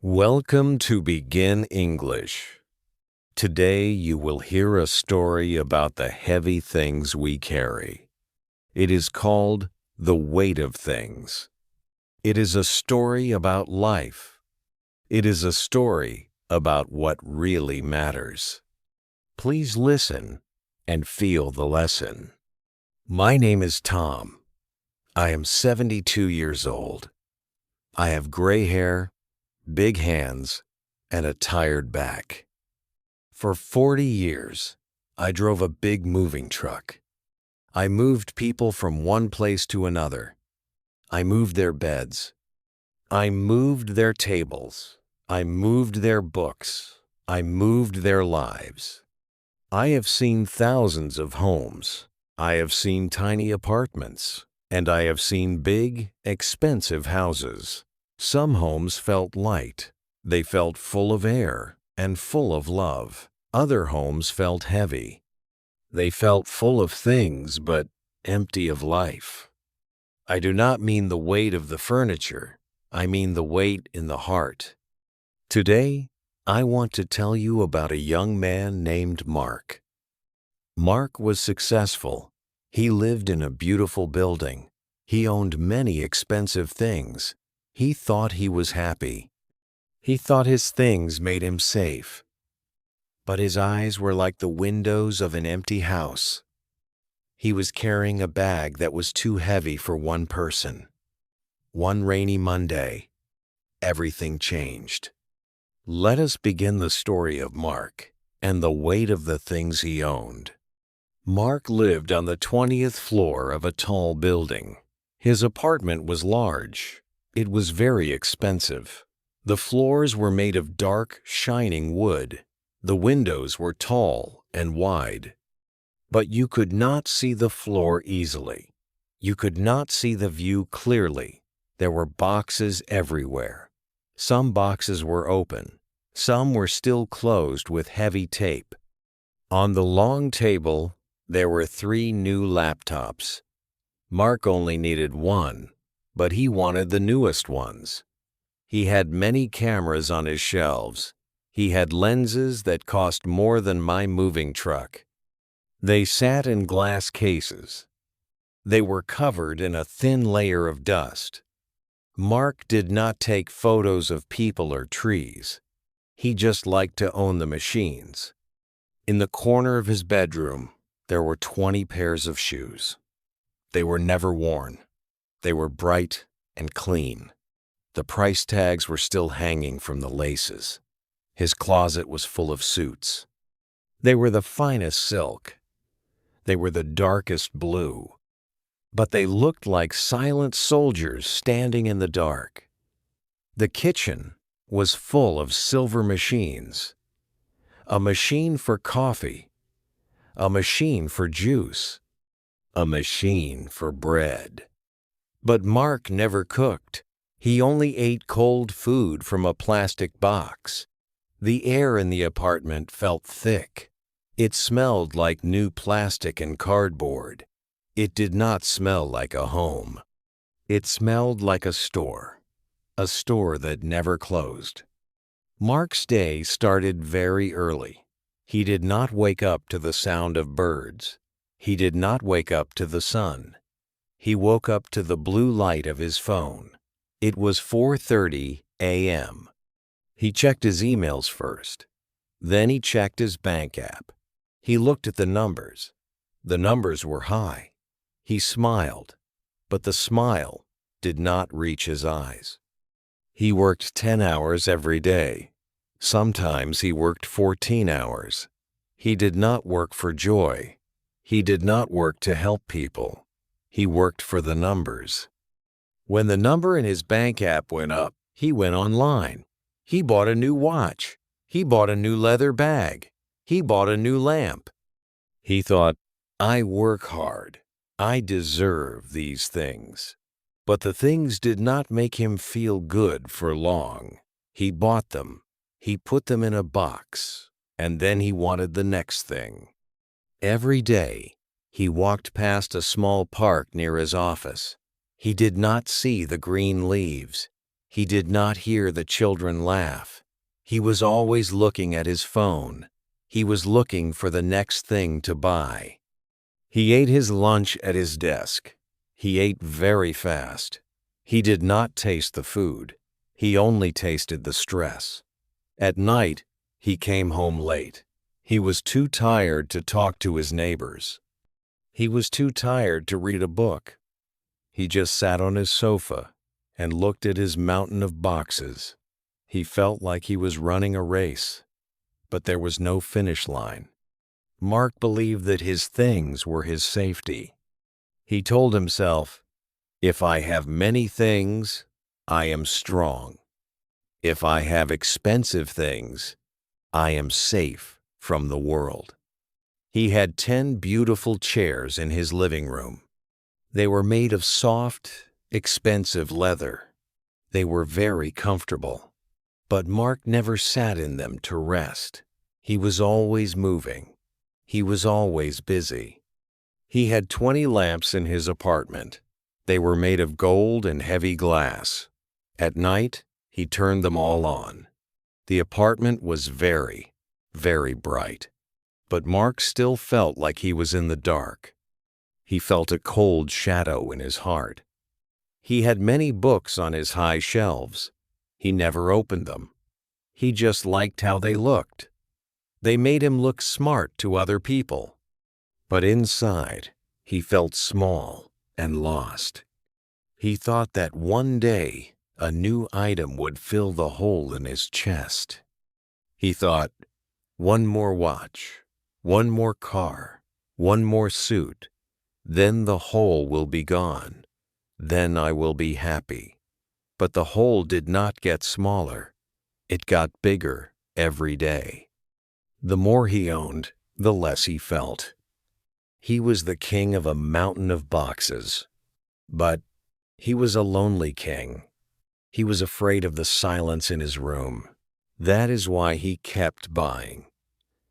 Welcome to Begin English. Today you will hear a story about the heavy things we carry. It is called The Weight of Things. It is a story about life. It is a story about what really matters. Please listen and feel the lesson. My name is Tom. I am 72 years old. I have gray hair, big hands, and a tired back. For 40 years, I drove a big moving truck. I moved people from one place to another. I moved their beds. I moved their tables. I moved their books. I moved their lives. I have seen thousands of homes. I have seen tiny apartments. And I have seen big, expensive houses. Some homes felt light. They felt full of air and full of love. Other homes felt heavy. They felt full of things but empty of life. I do not mean the weight of the furniture. I mean the weight in the heart. Today, I want to tell you about a young man named Mark. Mark was successful. He lived in a beautiful building. He owned many expensive things. He thought he was happy. He thought his things made him safe. But his eyes were like the windows of an empty house. He was carrying a bag that was too heavy for one person. One rainy Monday, everything changed. Let us begin the story of Mark and the weight of the things he owned. Mark lived on the 20th floor of a tall building. His apartment was large. It was very expensive. The floors were made of dark, shining wood. The windows were tall and wide. But you could not see the floor easily. You could not see the view clearly. There were boxes everywhere. Some boxes were open. Some were still closed with heavy tape. On the long table, there were 3 new laptops. Mark only needed one, but he wanted the newest ones. He had many cameras on his shelves. He had lenses that cost more than my moving truck. They sat in glass cases. They were covered in a thin layer of dust. Mark did not take photos of people or trees. He just liked to own the machines. In the corner of his bedroom, there were 20 pairs of shoes. They were never worn. They were bright and clean. The price tags were still hanging from the laces. His closet was full of suits. They were the finest silk. They were the darkest blue. But they looked like silent soldiers standing in the dark. The kitchen was full of silver machines. A machine for coffee. A machine for juice. A machine for bread. But Mark never cooked. He only ate cold food from a plastic box. The air in the apartment felt thick. It smelled like new plastic and cardboard. It did not smell like a home. It smelled like a store that never closed. Mark's day started very early. He did not wake up to the sound of birds. He did not wake up to the sun. He woke up to the blue light of his phone. It was 4:30 a.m. He checked his emails first. Then he checked his bank app. He looked at the numbers. The numbers were high. He smiled, but the smile did not reach his eyes. He worked 10 hours every day. Sometimes he worked 14 hours. He did not work for joy. He did not work to help people. He worked for the numbers. When the number in his bank app went up, he went online. He bought a new watch. He bought a new leather bag. He bought a new lamp. He thought, I work hard. I deserve these things. But the things did not make him feel good for long. He bought them. He put them in a box. And then he wanted the next thing. Every day, he walked past a small park near his office. He did not see the green leaves. He did not hear the children laugh. He was always looking at his phone. He was looking for the next thing to buy. He ate his lunch at his desk. He ate very fast. He did not taste the food. He only tasted the stress. At night, he came home late. He was too tired to talk to his neighbors. He was too tired to read a book. He just sat on his sofa and looked at his mountain of boxes. He felt like he was running a race, but there was no finish line. Mark believed that his things were his safety. He told himself, "If I have many things, I am strong. If I have expensive things, I am safe from the world." He had 10 beautiful chairs in his living room. They were made of soft, expensive leather. They were very comfortable. But Mark never sat in them to rest. He was always moving. He was always busy. He had 20 lamps in his apartment. They were made of gold and heavy glass. At night, he turned them all on. The apartment was very, very bright. But Mark still felt like he was in the dark. He felt a cold shadow in his heart. He had many books on his high shelves. He never opened them. He just liked how they looked. They made him look smart to other people. But inside, he felt small and lost. He thought that one day a new item would fill the hole in his chest. He thought, one more watch, one more car, one more suit, then the hole will be gone. Then I will be happy. But the hole did not get smaller. It got bigger every day. The more he owned, the less he felt. He was the king of a mountain of boxes. But he was a lonely king. He was afraid of the silence in his room. That is why he kept buying.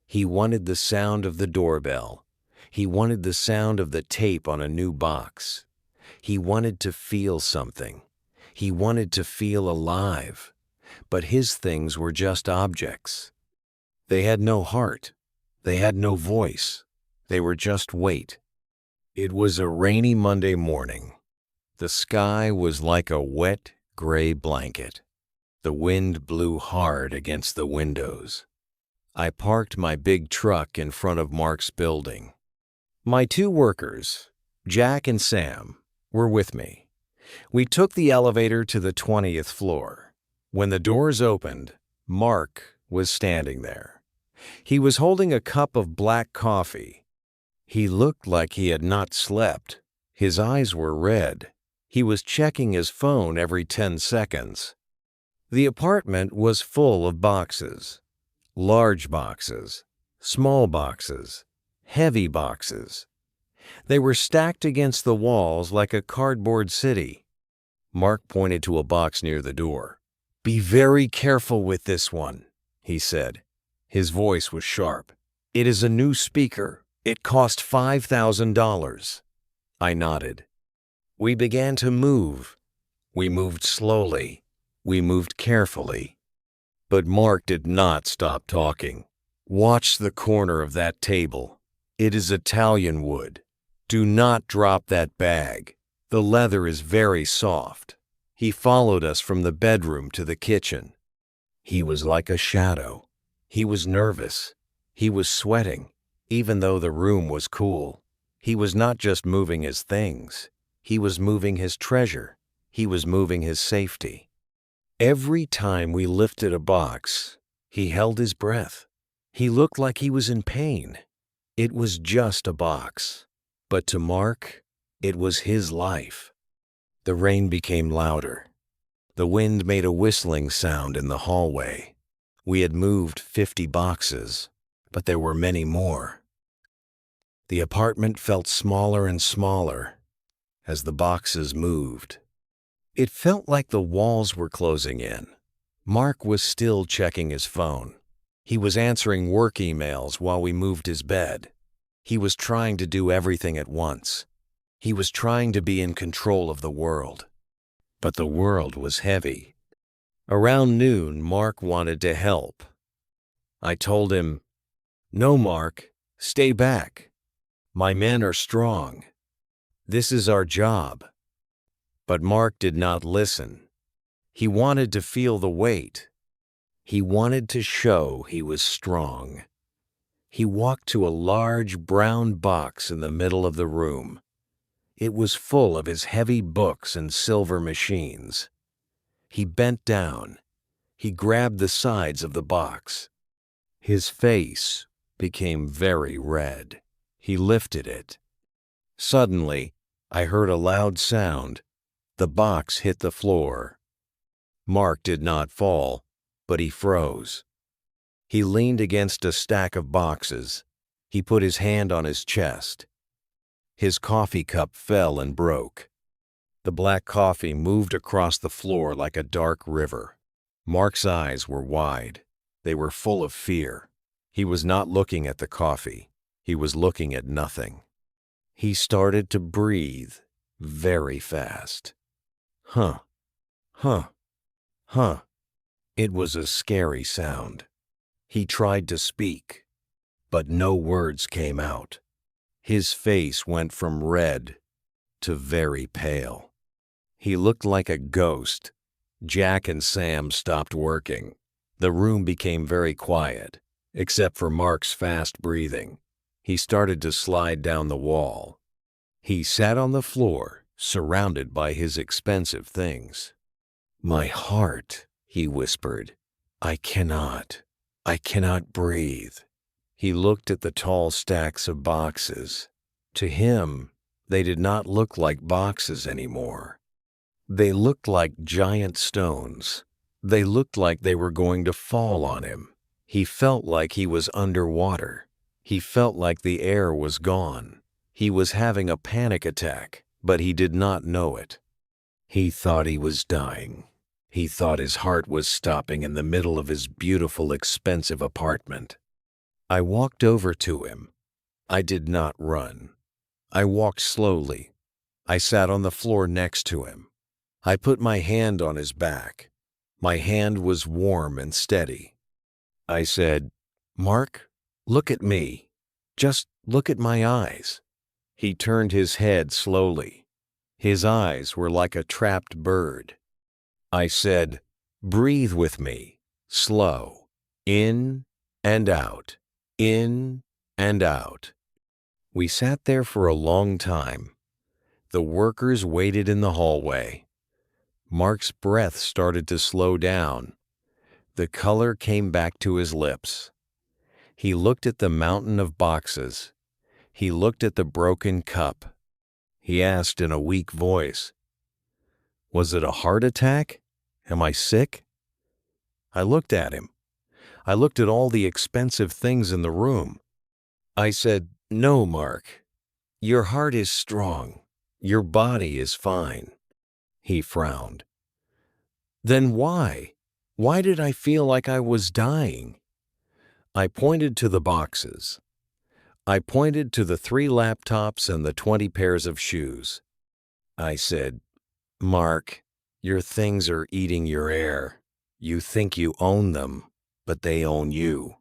He wanted the sound of the doorbell. He wanted the sound of the tape on a new box. He wanted to feel something. He wanted to feel alive. But his things were just objects. They had no heart. They had no voice. They were just weight. It was a rainy Monday morning. The sky was like a wet, gray blanket. The wind blew hard against the windows. I parked my big truck in front of Mark's building. My 2 workers, Jack and Sam, were with me. We took the elevator to the 20th floor. When the doors opened, Mark was standing there. He was holding a cup of black coffee. He looked like he had not slept. His eyes were red. He was checking his phone every 10 seconds. The apartment was full of boxes. Large boxes, small boxes, heavy boxes. They were stacked against the walls like a cardboard city. Mark pointed to a box near the door. "Be very careful with this one," he said. His voice was sharp. "It is a new speaker. It cost $5,000. I nodded. We began to move. We moved slowly. We moved carefully. But Mark did not stop talking. "Watch the corner of that table. It is Italian wood. Do not drop that bag. The leather is very soft." He followed us from the bedroom to the kitchen. He was like a shadow. He was nervous. He was sweating, even though the room was cool. He was not just moving his things. He was moving his treasure. He was moving his safety. Every time we lifted a box, he held his breath. He looked like he was in pain. It was just a box. But to Mark, it was his life. The rain became louder. The wind made a whistling sound in the hallway. We had moved 50 boxes, but there were many more. The apartment felt smaller and smaller as the boxes moved. It felt like the walls were closing in. Mark was still checking his phone. He was answering work emails while we moved his bed. He was trying to do everything at once. He was trying to be in control of the world. But the world was heavy. Around noon, Mark wanted to help. I told him, "No, Mark, stay back. My men are strong. This is our job." But Mark did not listen. He wanted to feel the weight. He wanted to show he was strong. He walked to a large brown box in the middle of the room. It was full of his heavy books and silver machines. He bent down. He grabbed the sides of the box. His face became very red. He lifted it. Suddenly, I heard a loud sound. The box hit the floor. Mark did not fall, but he froze. He leaned against a stack of boxes. He put his hand on his chest. His coffee cup fell and broke. The black coffee moved across the floor like a dark river. Mark's eyes were wide. They were full of fear. He was not looking at the coffee. He was looking at nothing. He started to breathe very fast. Huh, huh, huh. It was a scary sound. He tried to speak, but no words came out. His face went from red to very pale. He looked like a ghost. Jack and Sam stopped working. The room became very quiet, except for Mark's fast breathing. He started to slide down the wall. He sat on the floor, surrounded by his expensive things. "My heart," he whispered. I cannot breathe." He looked at the tall stacks of boxes. To him, they did not look like boxes anymore. They looked like giant stones. They looked like they were going to fall on him. He felt like he was underwater. He felt like the air was gone. He was having a panic attack, but he did not know it. He thought he was dying. He thought his heart was stopping in the middle of his beautiful, expensive apartment. I walked over to him. I did not run. I walked slowly. I sat on the floor next to him. I put my hand on his back. My hand was warm and steady. I said, "Mark, look at me. Just look at my eyes." He turned his head slowly. His eyes were like a trapped bird. I said, "Breathe with me, slow, in and out, in and out." We sat there for a long time. The workers waited in the hallway. Mark's breath started to slow down. The color came back to his lips. He looked at the mountain of boxes. He looked at the broken cup. He asked in a weak voice, "Was it a heart attack? Am I sick?" I looked at him. I looked at all the expensive things in the room. I said, "No, Mark. Your heart is strong. Your body is fine." He frowned. "Then why? Why did I feel like I was dying?" I pointed to the boxes. I pointed to the 3 laptops and the 20 pairs of shoes. I said, "Mark, your things are eating your air. You think you own them, but they own you.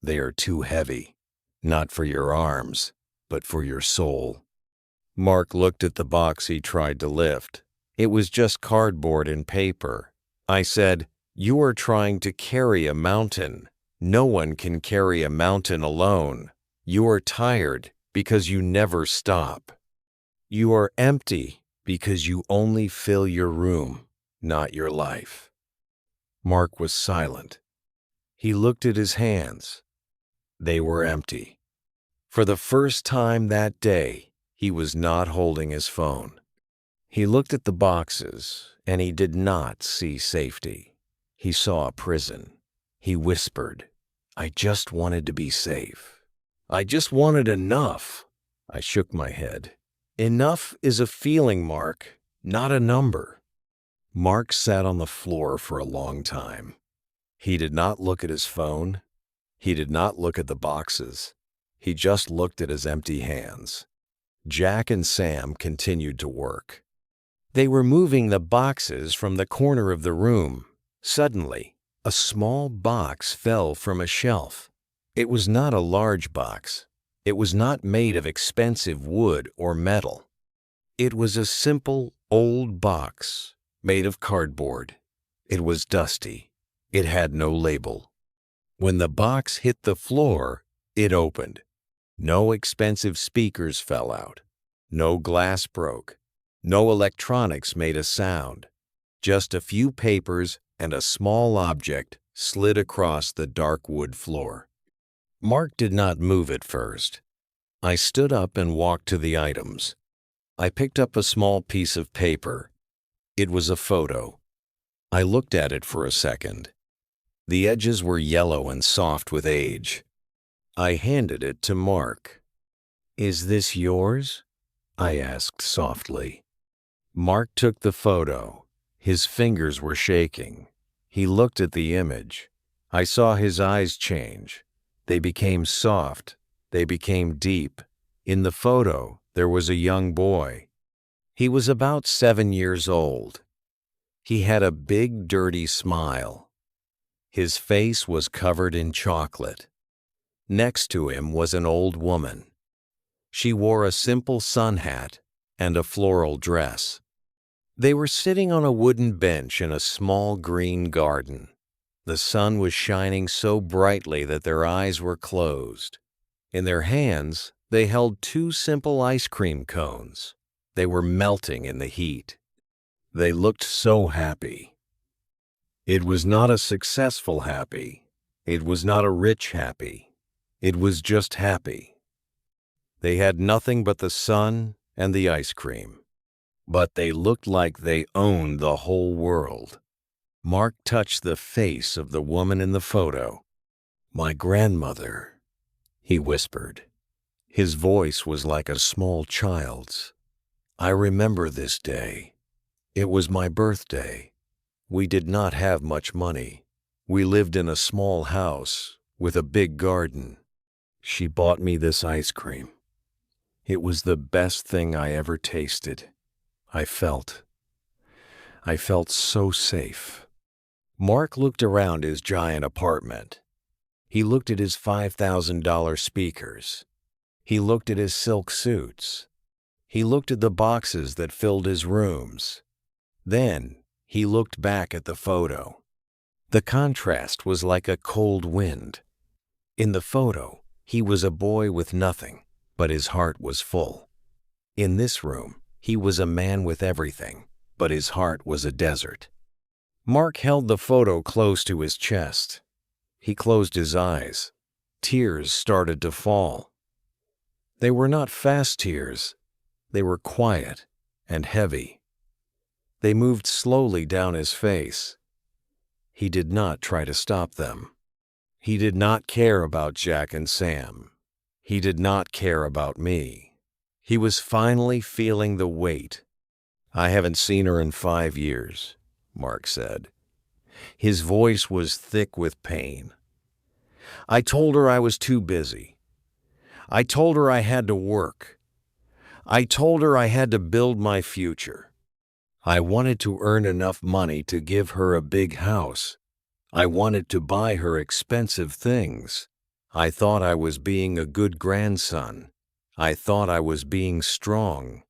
They are too heavy, not for your arms, but for your soul." Mark looked at the box he tried to lift. It was just cardboard and paper. I said, "You are trying to carry a mountain. No one can carry a mountain alone. You are tired because you never stop. You are empty because you only fill your room, not your life." Mark was silent. He looked at his hands. They were empty. For the first time that day, he was not holding his phone. He looked at the boxes, and he did not see safety. He saw a prison. He whispered, "I just wanted to be safe. I just wanted enough." I shook my head. Enough is a feeling, Mark, not a number. Mark sat on the floor for a long time. He did not look at his phone. He did not look at the boxes. He just looked at his empty hands. Jack and Sam continued to work. They were moving the boxes from the corner of the room. Suddenly, a small box fell from a shelf. It was not a large box. It was not made of expensive wood or metal. It was a simple, old box made of cardboard. It was dusty. It had no label. When the box hit the floor, it opened. No expensive speakers fell out. No glass broke. No electronics made a sound. Just a few papers and a small object slid across the dark wood floor. Mark did not move at first. I stood up and walked to the items. I picked up a small piece of paper. It was a photo. I looked at it for a second. The edges were yellow and soft with age. I handed it to Mark. "Is this yours?" I asked softly. Mark took the photo. His fingers were shaking. He looked at the image. I saw his eyes change. They became soft. They became deep. In the photo, there was a young boy. He was about 7 years old. He had a big, dirty smile. His face was covered in chocolate. Next to him was an old woman. She wore a simple sun hat and a floral dress. They were sitting on a wooden bench in a small green garden. The sun was shining so brightly that their eyes were closed. In their hands, they held 2 simple ice cream cones. They were melting in the heat. They looked so happy. It was not a successful happy. It was not a rich happy. It was just happy. They had nothing but the sun and the ice cream. But they looked like they owned the whole world. Mark touched the face of the woman in the photo. "My grandmother," he whispered. His voice was like a small child's. "I remember this day. It was my birthday. We did not have much money. We lived in a small house with a big garden. She bought me this ice cream. It was the best thing I ever tasted. I felt so safe." Mark looked around his giant apartment. He looked at his $5,000 speakers. He looked at his silk suits. He looked at the boxes that filled his rooms. Then he looked back at the photo. The contrast was like a cold wind. In the photo, he was a boy with nothing, but his heart was full. In this room, he was a man with everything, but his heart was a desert. Mark held the photo close to his chest. He closed his eyes. Tears started to fall. They were not fast tears. They were quiet and heavy. They moved slowly down his face. He did not try to stop them. He did not care about Jack and Sam. He did not care about me. He was finally feeling the weight. "I haven't seen her in 5 years," Mark said. His voice was thick with pain. "I told her I was too busy. I told her I had to work. I told her I had to build my future. I wanted to earn enough money to give her a big house. I wanted to buy her expensive things. I thought I was being a good grandson. I thought I was being strong."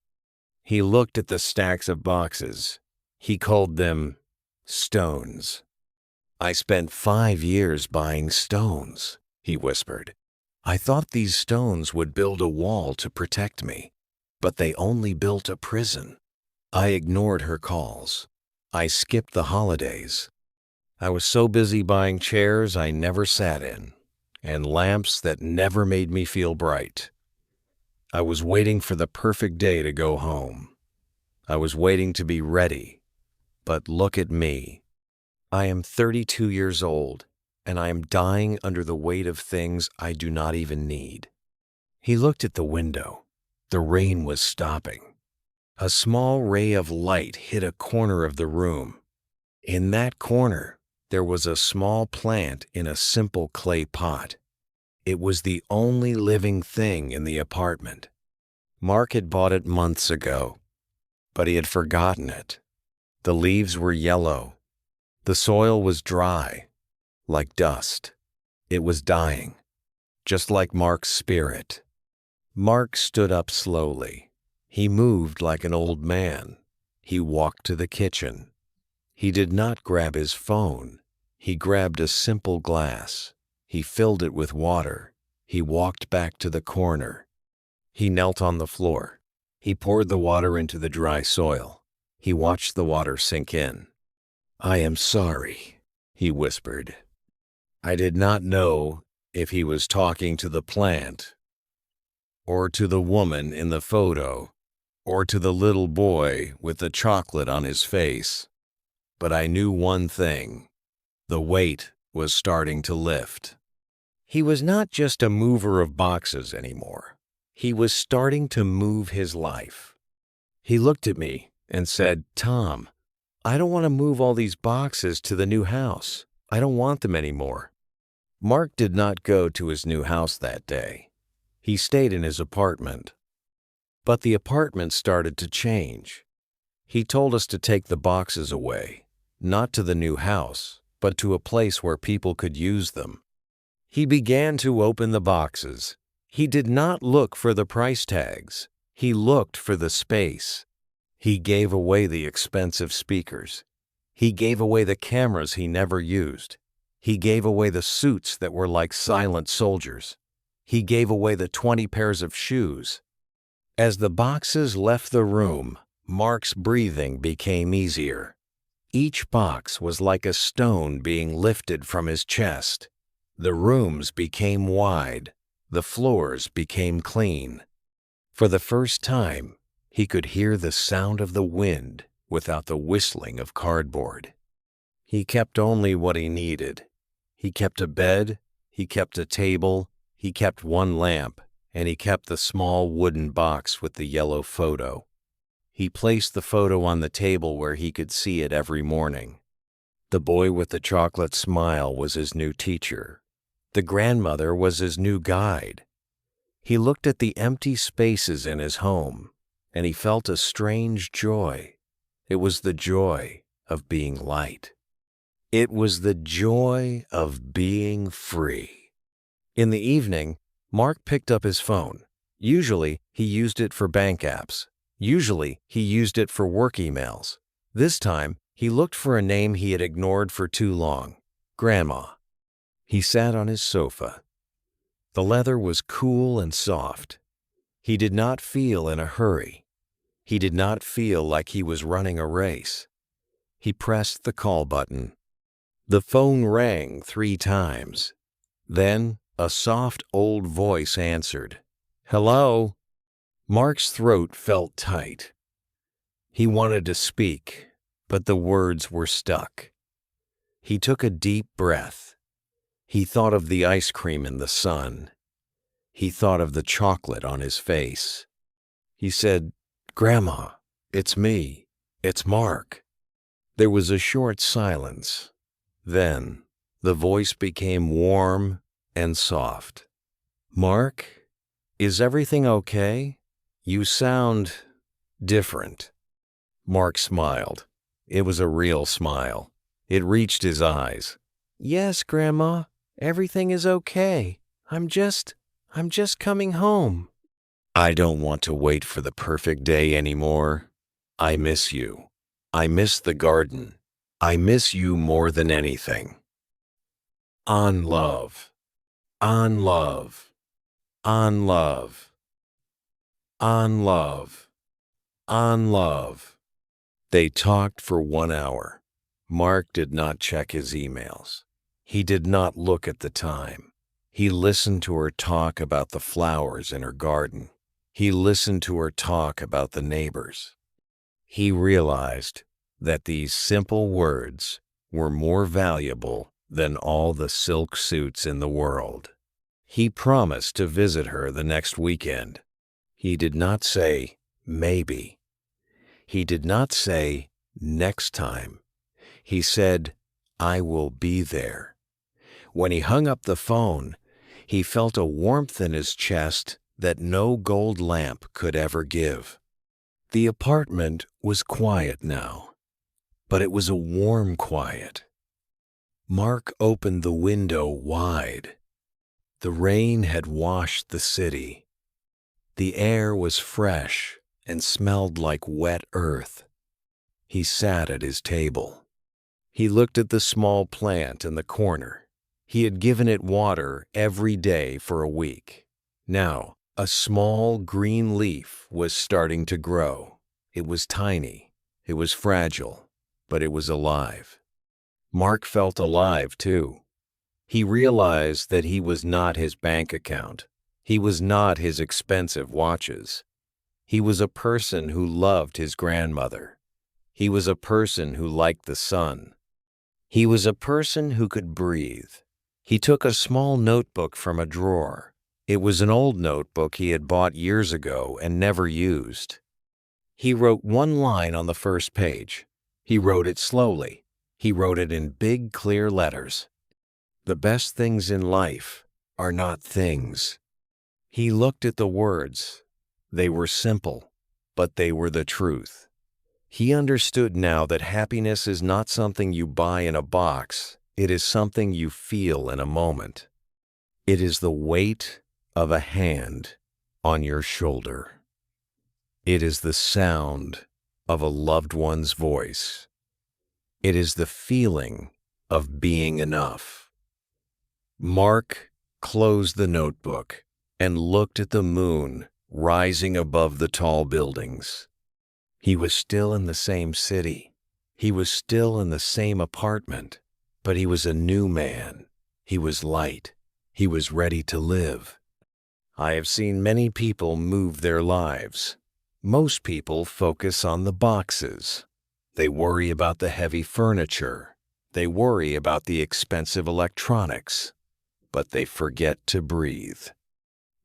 He looked at the stacks of boxes. He called them stones. "I spent 5 years buying stones," he whispered. "I thought these stones would build a wall to protect me, but they only built a prison." I ignored her calls. I skipped the holidays. I was so busy buying chairs I never sat in, and lamps that never made me feel bright. I was waiting for the perfect day to go home. I was waiting to be ready. But look at me. I am 32 years old, and I am dying under the weight of things I do not even need. He looked at the window. The rain was stopping. A small ray of light hit a corner of the room. In that corner, there was a small plant in a simple clay pot. It was the only living thing in the apartment. Mark had bought it months ago, but he had forgotten it. The leaves were yellow. The soil was dry, like dust. It was dying, just like Mark's spirit. Mark stood up slowly. He moved like an old man. He walked to the kitchen. He did not grab his phone. He grabbed a simple glass. He filled it with water. He walked back to the corner. He knelt on the floor. He poured the water into the dry soil. He watched the water sink in. "I am sorry," he whispered. I did not know if he was talking to the plant, or to the woman in the photo, or to the little boy with the chocolate on his face. But I knew one thing. The weight was starting to lift. He was not just a mover of boxes anymore. He was starting to move his life. He looked at me and said, "Tom, I don't want to move all these boxes to the new house. I don't want them anymore." Mark did not go to his new house that day. He stayed in his apartment. But the apartment started to change. He told us to take the boxes away, not to the new house, but to a place where people could use them. He began to open the boxes. He did not look for the price tags. He looked for the space. He gave away the expensive speakers. He gave away the cameras he never used. He gave away the suits that were like silent soldiers. He gave away the 20 pairs of shoes. As the boxes left the room, Mark's breathing became easier. Each box was like a stone being lifted from his chest. The rooms became wide. The floors became clean. For the first time, he could hear the sound of the wind without the whistling of cardboard. He kept only what he needed. He kept a bed, he kept a table, he kept one lamp, and he kept the small wooden box with the yellow photo. He placed the photo on the table where he could see it every morning. The boy with the chocolate smile was his new teacher. The grandmother was his new guide. He looked at the empty spaces in his home, and he felt a strange joy. It was the joy of being light. It was the joy of being free. In the evening, Mark picked up his phone. Usually, he used it for bank apps. Usually, he used it for work emails. This time, he looked for a name he had ignored for too long: Grandma. He sat on his sofa. The leather was cool and soft. He did not feel in a hurry. He did not feel like he was running a race. He pressed the call button. The phone rang 3 times. Then a soft old voice answered. "Hello?" Mark's throat felt tight. He wanted to speak, but the words were stuck. He took a deep breath. He thought of the ice cream in the sun. He thought of the chocolate on his face. He said, "Grandma, it's me. It's Mark." There was a short silence. Then the voice became warm and soft. "Mark, is everything okay? You sound different." Mark smiled. It was a real smile. It reached his eyes. "Yes, Grandma, everything is okay. I'm just coming home." "I don't want to wait for the perfect day anymore. I miss you. I miss the garden. I miss you more than anything." On love. On love. On love. On love. On love. They talked for 1 hour. Mark did not check his emails. He did not look at the time. He listened to her talk about the flowers in her garden. He listened to her talk about the neighbors. He realized that these simple words were more valuable than all the silk suits in the world. He promised to visit her the next weekend. He did not say, maybe. He did not say, next time. He said, I will be there. When he hung up the phone, he felt a warmth in his chest that no gold lamp could ever give. The apartment was quiet now, but it was a warm quiet. Mark opened the window wide. The rain had washed the city. The air was fresh and smelled like wet earth. He sat at his table. He looked at the small plant in the corner. He had given it water every day for a week. Now, a small green leaf was starting to grow. It was tiny. It was fragile, but it was alive. Mark felt alive, too. He realized that he was not his bank account. He was not his expensive watches. He was a person who loved his grandmother. He was a person who liked the sun. He was a person who could breathe. He took a small notebook from a drawer. It was an old notebook he had bought years ago and never used. He wrote one line on the first page. He wrote it slowly. He wrote it in big, clear letters. The best things in life are not things. He looked at the words. They were simple, but they were the truth. He understood now that happiness is not something you buy in a box. It is something you feel in a moment. It is the weight of a hand on your shoulder. It is the sound of a loved one's voice. It is the feeling of being enough. Mark closed the notebook and looked at the moon rising above the tall buildings. He was still in the same city. He was still in the same apartment, but he was a new man. He was light. He was ready to live. I have seen many people move their lives. Most people focus on the boxes. They worry about the heavy furniture. They worry about the expensive electronics. But they forget to breathe.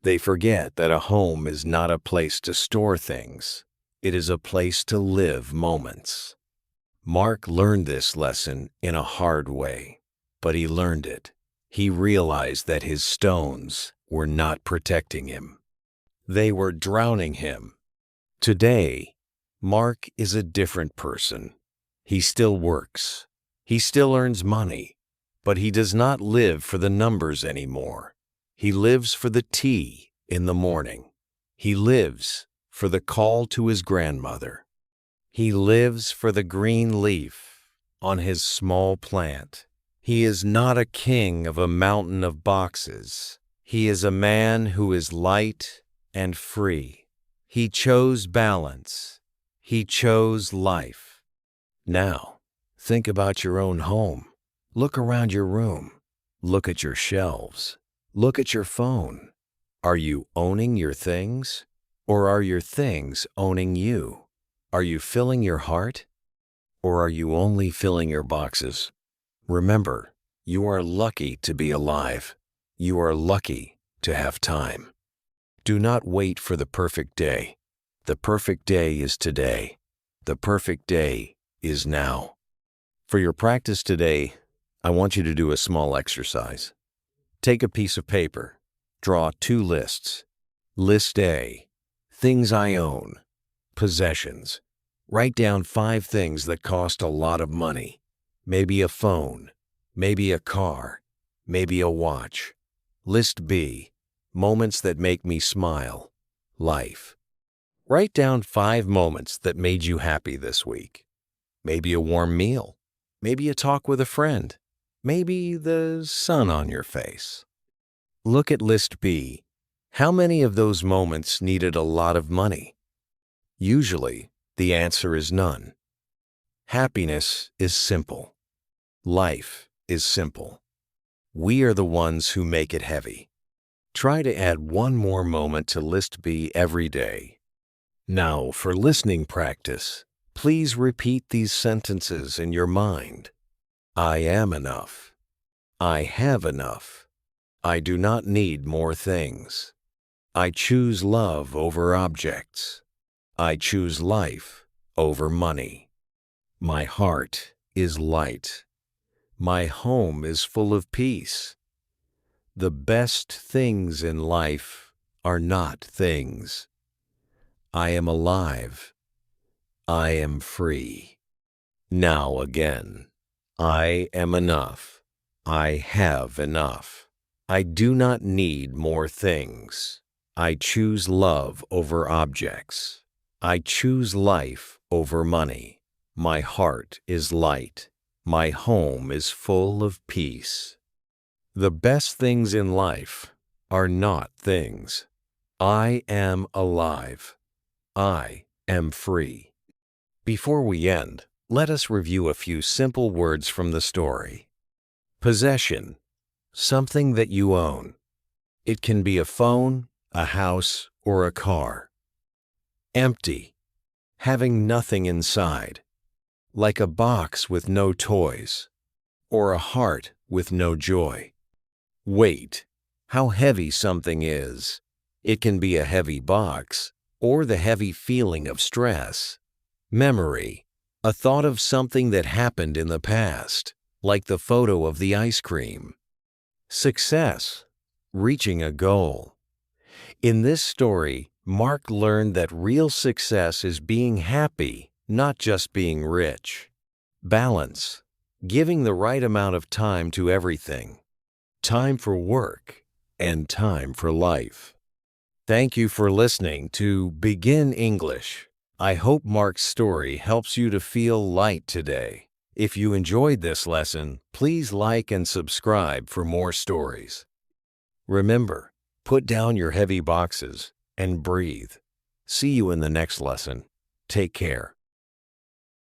They forget that a home is not a place to store things. It is a place to live moments. Mark learned this lesson in a hard way, but he learned it. He realized that his stones were not protecting him. They were drowning him. Today, Mark is a different person. He still works. He still earns money. But he does not live for the numbers anymore. He lives for the tea in the morning. He lives for the call to his grandmother. He lives for the green leaf on his small plant. He is not a king of a mountain of boxes. He is a man who is light and free. He chose balance. He chose life. Now, think about your own home. Look around your room. Look at your shelves. Look at your phone. Are you owning your things? Or are your things owning you? Are you filling your heart? Or are you only filling your boxes? Remember, you are lucky to be alive. You are lucky to have time. Do not wait for the perfect day. The perfect day is today. The perfect day is now. For your practice today, I want you to do a small exercise. Take a piece of paper. Draw 2 lists. List A, things I own, possessions. Write down 5 things that cost a lot of money. Maybe a phone, maybe a car, maybe a watch. List B, moments that make me smile, life. Write down 5 moments that made you happy this week. Maybe a warm meal, maybe a talk with a friend, maybe the sun on your face. Look at list B. How many of those moments needed a lot of money? Usually, the answer is none. Happiness is simple. Life is simple. We are the ones who make it heavy. Try to add 1 more moment to list B every day. Now, for listening practice, please repeat these sentences in your mind. I am enough. I have enough. I do not need more things. I choose love over objects. I choose life over money. My heart is light. My home is full of peace. The best things in life are not things. I am alive. I am free. Now again, I am enough. I have enough. I do not need more things. I choose love over objects. I choose life over money. My heart is light. My home is full of peace. The best things in life are not things. I am alive. I am free. Before we end, let us review a few simple words from the story. Possession, something that you own. It can be a phone, a house, or a car. Empty, having nothing inside, like a box with no toys, or a heart with no joy. Weight, how heavy something is. It can be a heavy box, or the heavy feeling of stress. Memory, a thought of something that happened in the past, like the photo of the ice cream. Success, reaching a goal. In this story, Mark learned that real success is being happy, not just being rich. Balance, giving the right amount of time to everything. Time for work and time for life. Thank you for listening to Begin English. I hope Mark's story helps you to feel light today. If you enjoyed this lesson, please like and subscribe for more stories. Remember, put down your heavy boxes and breathe. See you in the next lesson. Take care.